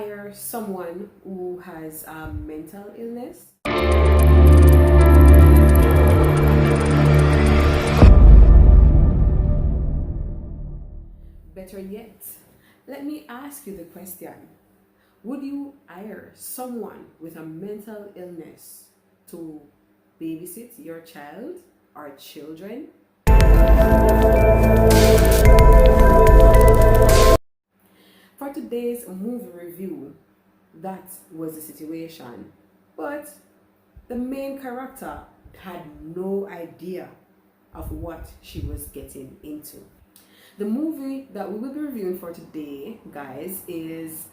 hire someone who has mental illness? Better yet, let me ask you the question. Would you hire someone with a mental illness to babysit your child or children? For today's movie review, that was the situation. But the main character had no idea of what she was getting into. The movie that we will be reviewing for today, guys, is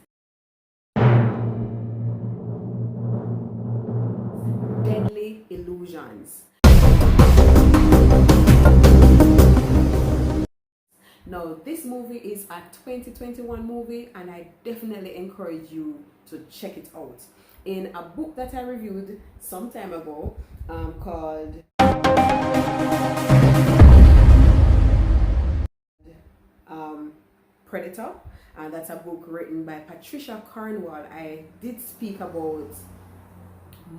Deadly Illusions. Now, this movie is a 2021 movie, and I definitely encourage you to check it out. In a book that I reviewed some time ago called Predator, and that's a book written by Patricia Cornwall. I did speak about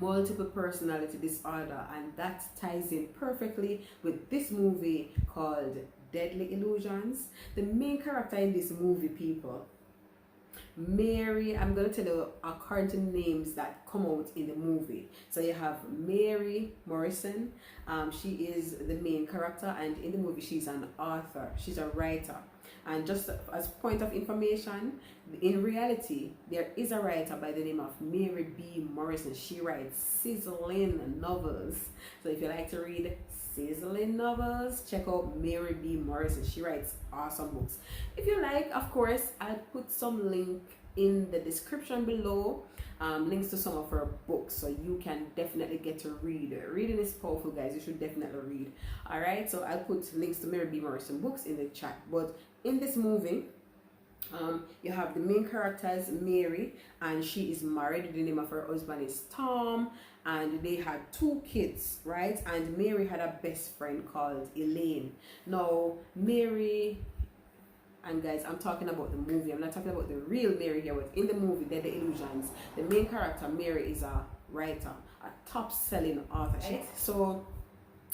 multiple personality disorder, and that ties in perfectly with this movie called Deadly Illusions. The main character in this movie, people, Mary, I'm going to tell you according to names that come out in the movie. So you have Mary Morrison. She is the main character, and in the movie she's an author, she's a writer. And just as point of information, in reality there is a writer by the name of Mary B. Morrison. She writes sizzling novels. So if you like to read sizzling novels, check out Mary B. Morrison. She writes awesome books. If you like, of course, I'll put some link in the description below, links to some of her books, so you can definitely get to read. Reading is powerful, guys. You should definitely read. All right, so I'll put links to Mary B. Morrison books in the chat. But in this movie, you have the main characters, Mary, and she is married. The name of her husband is Tom, and they had 2 kids, right? And Mary had a best friend called Elaine. Now, Mary, and guys, I'm talking about the movie, I'm not talking about the real Mary here, but in the movie, Deadly Illusions, the main character, Mary, is a writer, a top-selling author. So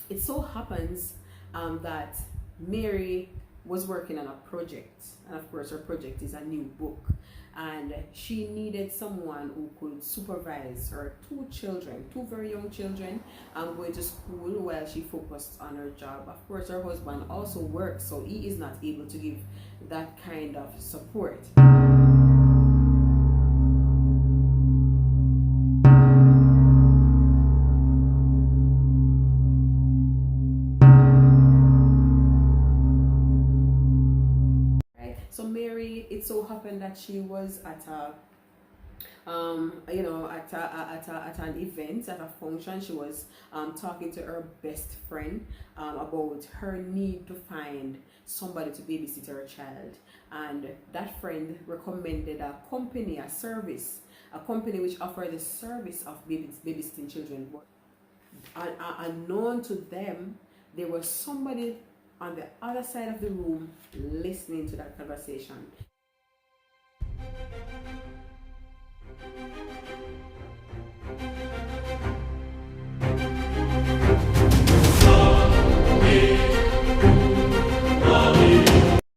it so happens that Mary was working on a project, and of course her project is a new book, and she needed someone who could supervise her 2 children, 2 very young children, going to school while she focused on her job. Of course her husband also works, so he is not able to give that kind of support. So Mary, it so happened that she was at a at an event, at a function. She was talking to her best friend about her need to find somebody to babysit her child, and that friend recommended a company, a company which offered the service of babysitting children. But unknown to them, there was somebody on the other side of the room listening to that conversation.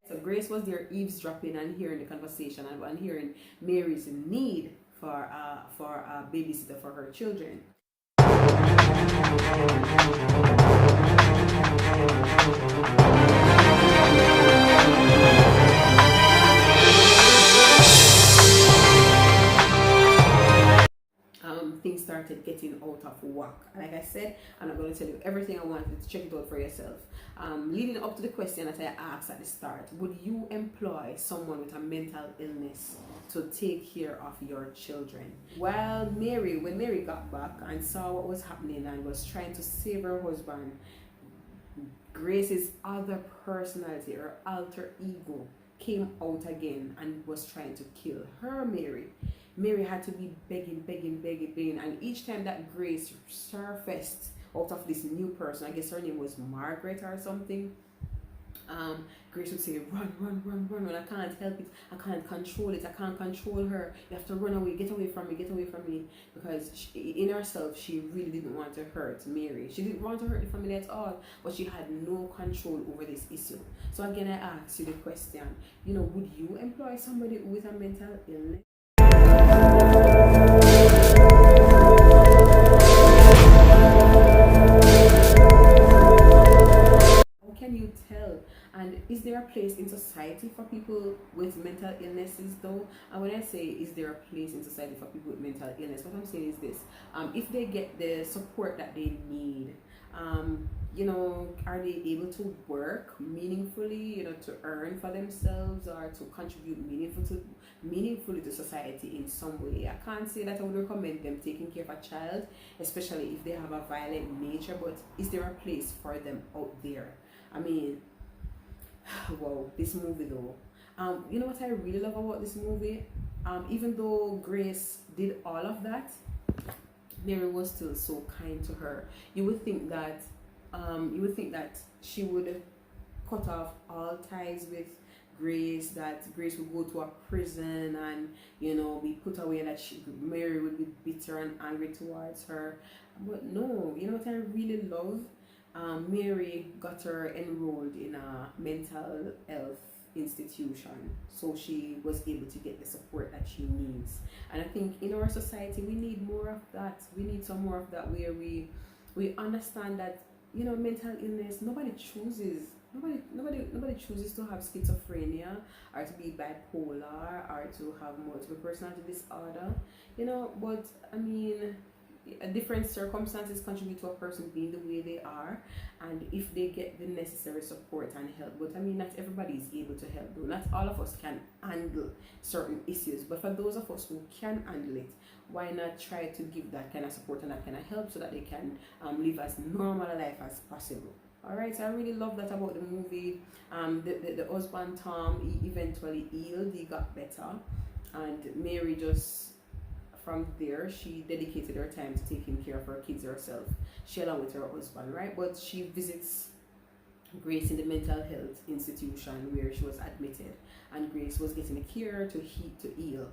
So Grace was there eavesdropping and hearing the conversation, and hearing Mary's need for a babysitter for her children. Things started getting out of whack. Like I said, I'm not going to tell you everything I wanted to check it out for yourself. Leading up to the question that I asked at the start, would you employ someone with a mental illness to take care of your children? Well, when Mary got back and saw what was happening and was trying to save her husband, Grace's other personality, her alter ego, came out again and was trying to kill her, Mary. Mary had to be begging, and each time that Grace surfaced out of this new person, I guess her name was Margaret or something, Grace would say, run, run, run, run, and I can't help it, I can't control it, I can't control her, you have to run away, get away from me, get away from me. Because in herself, she really didn't want to hurt Mary. She didn't want to hurt the family at all, but she had no control over this issue. So again, I ask you the question, would you employ somebody with a mental illness? Can you tell? And is there a place in society for people with mental illnesses though? And when I say is there a place in society for people with mental illness, what I'm saying is this: if they get the support that they need, are they able to work meaningfully, to earn for themselves or to contribute meaningfully to society in some way? I can't say that I would recommend them taking care of a child, especially if they have a violent nature, but is there a place for them out there? I mean, wow, this movie though. You know what I really love about this movie? Even though Grace did all of that, Mary was still so kind to her. You would think that she would cut off all ties with Grace, that Grace would go to a prison and be put away, and that Mary would be bitter and angry towards her. But no, you know what I really love? Mary got her enrolled in a mental health institution, so she was able to get the support that she needs. And I think in our society we need more of that. We need some more of that, where we understand that mental illness, nobody chooses to have schizophrenia or to be bipolar or to have multiple personality disorder, but I mean, different circumstances contribute to a person being the way they are, and if they get the necessary support and help. But I mean, not everybody is able to help though. Not all of us can handle certain issues, but for those of us who can handle it, why not try to give that kind of support and that kind of help so that they can live as normal a life as possible. Alright, so I really love that about the movie. The husband Tom, he eventually healed, he got better, and Mary just, from there, she dedicated her time to taking care of her kids herself, she along with her husband, right? But she visits Grace in the mental health institution where she was admitted, and Grace was getting care to heal.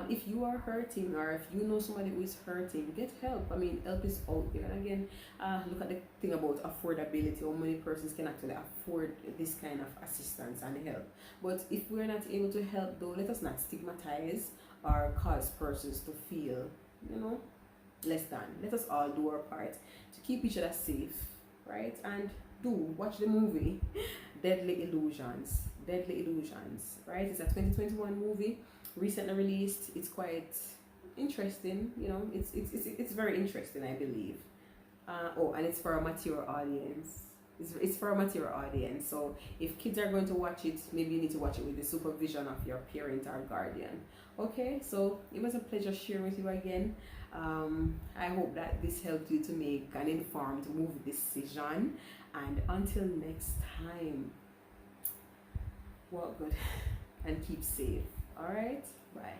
If you are hurting, or if you know somebody who is hurting, get help. I mean, help is out there. And again, look at the thing about affordability. How many persons can actually afford this kind of assistance and help? But if we're not able to help though, let us not stigmatize or cause persons to feel, less than. Let us all do our part to keep each other safe, right? And watch the movie Deadly Illusions, right? It's a 2021 movie, recently released. It's quite interesting, it's very interesting, I believe. And it's for a mature audience. It's for a mature audience, so if kids are going to watch it, maybe you need to watch it with the supervision of your parent or guardian. Okay, so it was a pleasure sharing with you again. I hope that this helped you to make an informed movie decision, and until next time, walk good and keep safe. All right, bye.